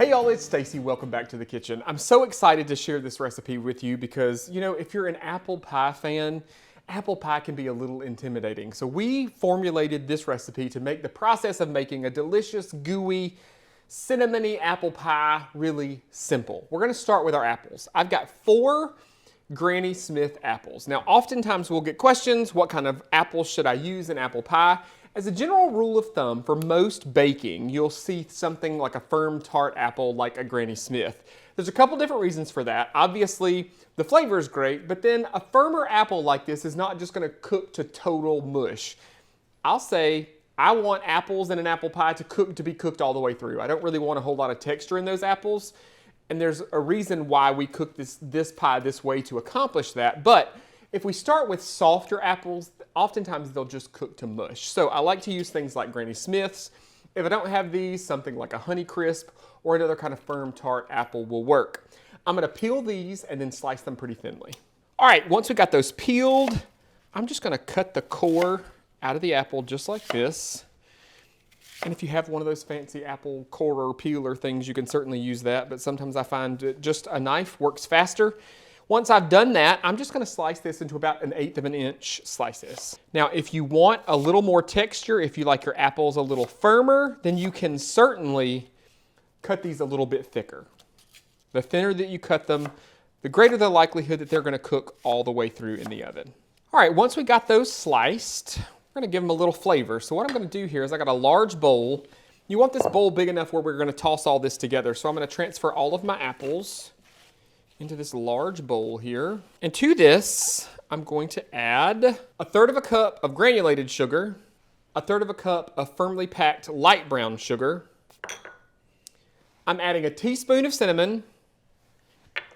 Hey y'all, it's Stacy. Welcome back to the kitchen. I'm so excited to share this recipe with you because, you know, if you're an apple pie fan, apple pie can be a little intimidating. So we formulated this recipe to make the process of making a delicious, gooey, cinnamony apple pie really simple. We're gonna start with our apples. I've got 4 Granny Smith apples. Now, oftentimes we'll get questions, what kind of apples should I use in apple pie? As a general rule of thumb, for most baking, you'll see something like a firm tart apple like a Granny Smith. There's a couple different reasons for that. Obviously, the flavor is great, but then a firmer apple like this is not just gonna cook to total mush. I'll say I want apples in an apple pie to be cooked all the way through. I don't really want a whole lot of texture in those apples, and there's a reason why we cook this pie this way to accomplish that. But if we start with softer apples, oftentimes they'll just cook to mush. So I like to use things like Granny Smith's. If I don't have these, something like a Honeycrisp or another kind of firm tart apple will work. I'm gonna peel these and then slice them pretty thinly. All right, once we got those peeled, I'm just gonna cut the core out of the apple just like this. And if you have one of those fancy apple corer peeler things, you can certainly use that, but sometimes I find that just a knife works faster. Once I've done that, I'm just gonna slice this into about 1/8 of an inch slices. Now, if you want a little more texture, if you like your apples a little firmer, then you can certainly cut these a little bit thicker. The thinner that you cut them, the greater the likelihood that they're gonna cook all the way through in the oven. All right, once we got those sliced, we're gonna give them a little flavor. So what I'm gonna do here is I got a large bowl. You want this bowl big enough where we're gonna toss all this together. So I'm gonna transfer all of my apples into this large bowl here. And to this, I'm going to add 1/3 cup of granulated sugar, 1/3 cup of firmly packed light brown sugar. I'm adding a teaspoon of cinnamon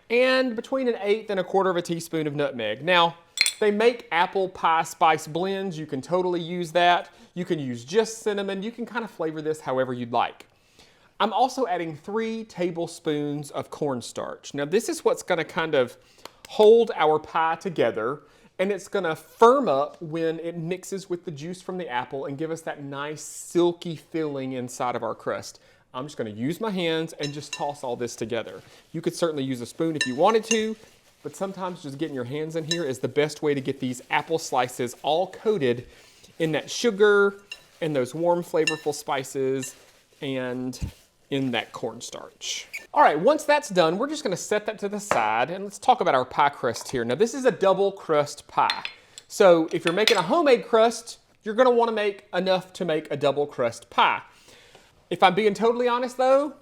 and between 1/8 and 1/4 teaspoon of nutmeg. Now, they make apple pie spice blends. You can totally use that. You can use just cinnamon. You can kind of flavor this however you'd like. I'm also adding 3 tablespoons of cornstarch. Now this is what's gonna kind of hold our pie together, and it's gonna firm up when it mixes with the juice from the apple and give us that nice silky filling inside of our crust. I'm just gonna use my hands and just toss all this together. You could certainly use a spoon if you wanted to, but sometimes just getting your hands in here is the best way to get these apple slices all coated in that sugar and those warm flavorful spices and in that cornstarch. All right, once that's done, we're just gonna set that to the side and let's talk about our pie crust here. Now this is a double crust pie. So if you're making a homemade crust, you're gonna wanna make enough to make a double crust pie. If I'm being totally honest though,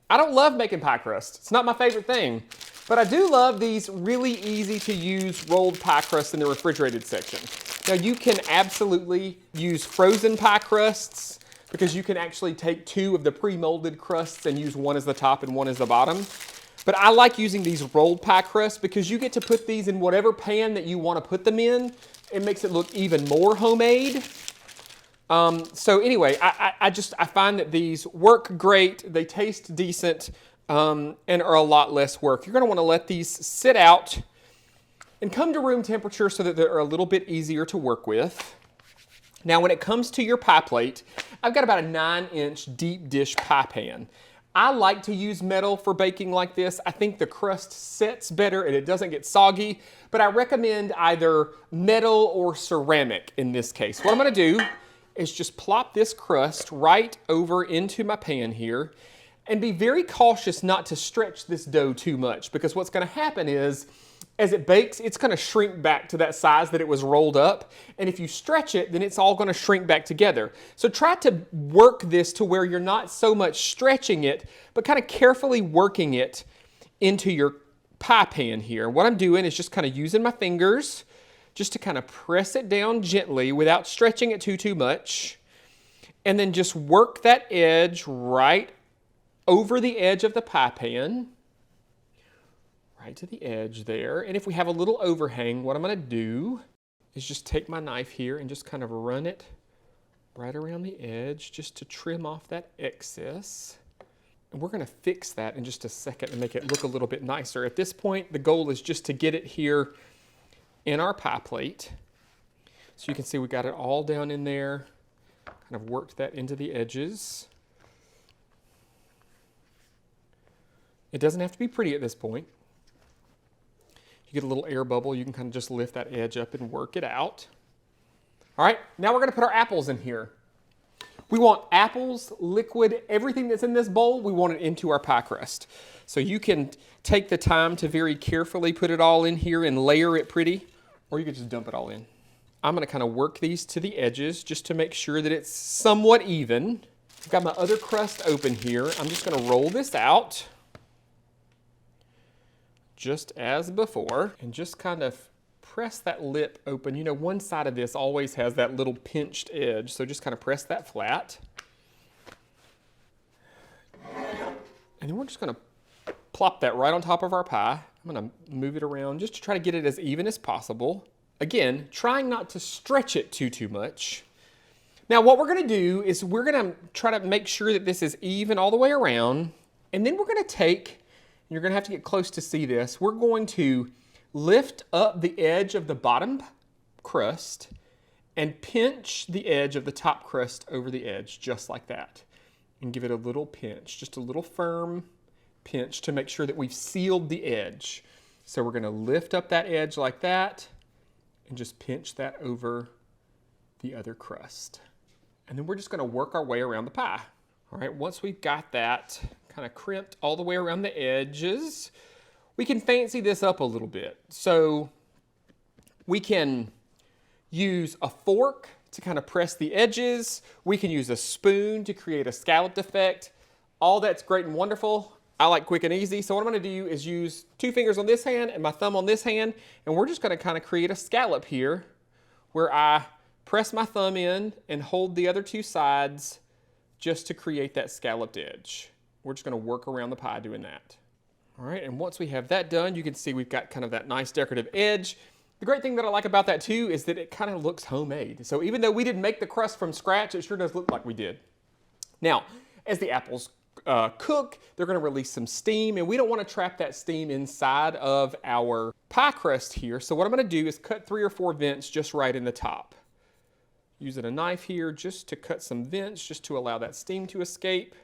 I don't love making pie crust. It's not my favorite thing, but I do love these really easy to use rolled pie crusts in the refrigerated section. Now you can absolutely use frozen pie crusts, because you can actually take 2 of the pre-molded crusts and use one as the top and one as the bottom. But I like using these rolled pie crusts because you get to put these in whatever pan that you want to put them in. It makes it look even more homemade. So anyway, I find that these work great, they taste decent, and are a lot less work. You're gonna wanna let these sit out and come to room temperature so that they're a little bit easier to work with. Now, when it comes to your pie plate, I've got about a 9-inch deep dish pie pan. I like to use metal for baking like this. I think the crust sets better and it doesn't get soggy, but I recommend either metal or ceramic in this case. What I'm gonna do is just plop this crust right over into my pan here and be very cautious not to stretch this dough too much, because what's gonna happen is, as it bakes, it's gonna shrink back to that size that it was rolled up. And if you stretch it, then it's all gonna shrink back together. So try to work this to where you're not so much stretching it, but kind of carefully working it into your pie pan here. What I'm doing is just kind of using my fingers just to kind of press it down gently without stretching it too much. And then just work that edge right over the edge of the pie pan. Right to the edge there. And if we have a little overhang, what I'm gonna do is just take my knife here and just kind of run it right around the edge just to trim off that excess. And we're gonna fix that in just a second and make it look a little bit nicer. At this point, the goal is just to get it here in our pie plate. So you can see we got it all down in there, kind of worked that into the edges. It doesn't have to be pretty at this point. You get a little air bubble, you can kind of just lift that edge up and work it out. All right, now we're gonna put our apples in here. We want apples, liquid, everything that's in this bowl, we want it into our pie crust. So you can take the time to very carefully put it all in here and layer it pretty, or you could just dump it all in. I'm gonna kind of work these to the edges just to make sure that it's somewhat even. I've got my other crust open here. I'm just gonna roll this out, just as before, and just kind of press that lip open. You know, one side of this always has that little pinched edge, so just kind of press that flat. And then we're just gonna plop that right on top of our pie. I'm gonna move it around just to try to get it as even as possible. Again, trying not to stretch it too much. Now what we're gonna do is we're gonna try to make sure that this is even all the way around, and then we're gonna take, you're gonna have to get close to see this, we're going to lift up the edge of the bottom crust and pinch the edge of the top crust over the edge, just like that. And give it a little pinch, just a little firm pinch to make sure that we've sealed the edge. So we're gonna lift up that edge like that and just pinch that over the other crust. And then we're just gonna work our way around the pie. All right, once we've got that kind of crimped all the way around the edges, we can fancy this up a little bit. So we can use a fork to kind of press the edges. We can use a spoon to create a scalloped effect. All that's great and wonderful. I like quick and easy. So what I'm gonna do is use 2 fingers on this hand and my thumb on this hand, and we're just gonna kind of create a scallop here where I press my thumb in and hold the other 2 sides just to create that scalloped edge. We're just gonna work around the pie doing that. All right, and once we have that done, you can see we've got kind of that nice decorative edge. The great thing that I like about that too is that it kind of looks homemade. So even though we didn't make the crust from scratch, it sure does look like we did. Now, as the apples cook, they're gonna release some steam, and we don't wanna trap that steam inside of our pie crust here. So what I'm gonna do is cut 3 or 4 vents just right in the top. Using a knife here just to cut some vents, just to allow that steam to escape.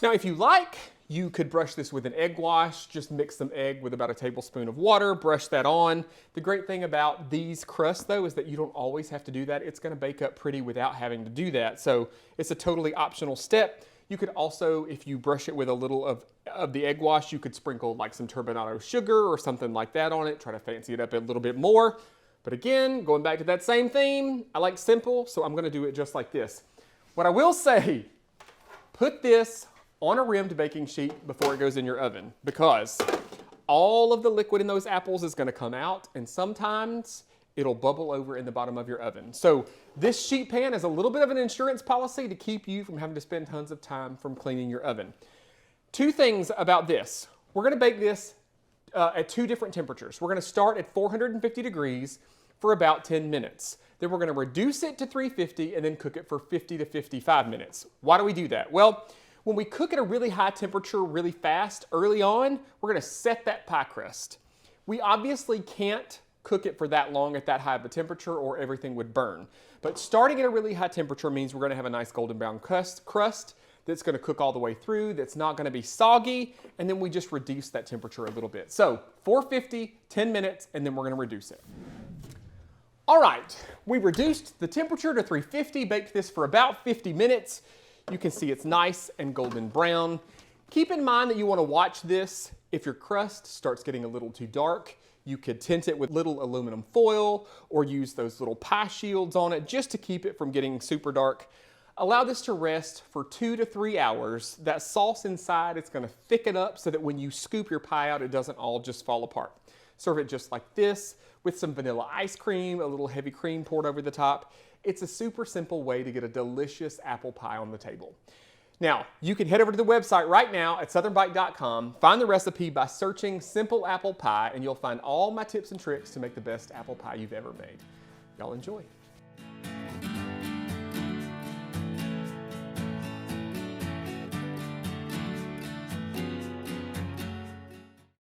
Now, if you like, you could brush this with an egg wash, just mix some egg with about a tablespoon of water, brush that on. The great thing about these crusts though is that you don't always have to do that. It's gonna bake up pretty without having to do that. So it's a totally optional step. You could also, if you brush it with a little of the egg wash, you could sprinkle like some turbinado sugar or something like that on it, try to fancy it up a little bit more. But again, going back to that same theme, I like simple, so I'm gonna do it just like this. What I will say, put this on a rimmed baking sheet before it goes in your oven, because all of the liquid in those apples is gonna come out, and sometimes it'll bubble over in the bottom of your oven. So this sheet pan is a little bit of an insurance policy to keep you from having to spend tons of time from cleaning your oven. 2 things about this. We're gonna bake this at 2 different temperatures. We're gonna start at 450 degrees for about 10 minutes. Then we're gonna reduce it to 350 and then cook it for 50 to 55 minutes. Why do we do that? Well, when we cook at a really high temperature really fast early on, we're gonna set that pie crust. We obviously can't cook it for that long at that high of a temperature or everything would burn. But starting at a really high temperature means we're gonna have a nice golden brown crust that's gonna cook all the way through, that's not gonna be soggy, and then we just reduce that temperature a little bit. So 450, 10 minutes, and then we're gonna reduce it. All right, we reduced the temperature to 350, baked this for about 50 minutes. You can see it's nice and golden brown. Keep in mind that you want to watch this. If your crust starts getting a little too dark, you could tint it with little aluminum foil or use those little pie shields on it just to keep it from getting super dark. Allow this to rest for 2 to 3 hours. That sauce inside, it's going to thicken up so that when you scoop your pie out, it doesn't all just fall apart. Serve it just like this with some vanilla ice cream, a little heavy cream poured over the top. It's a super simple way to get a delicious apple pie on the table. Now, you can head over to the website right now at southernbite.com, find the recipe by searching Simple Apple Pie, and you'll find all my tips and tricks to make the best apple pie you've ever made. Y'all enjoy.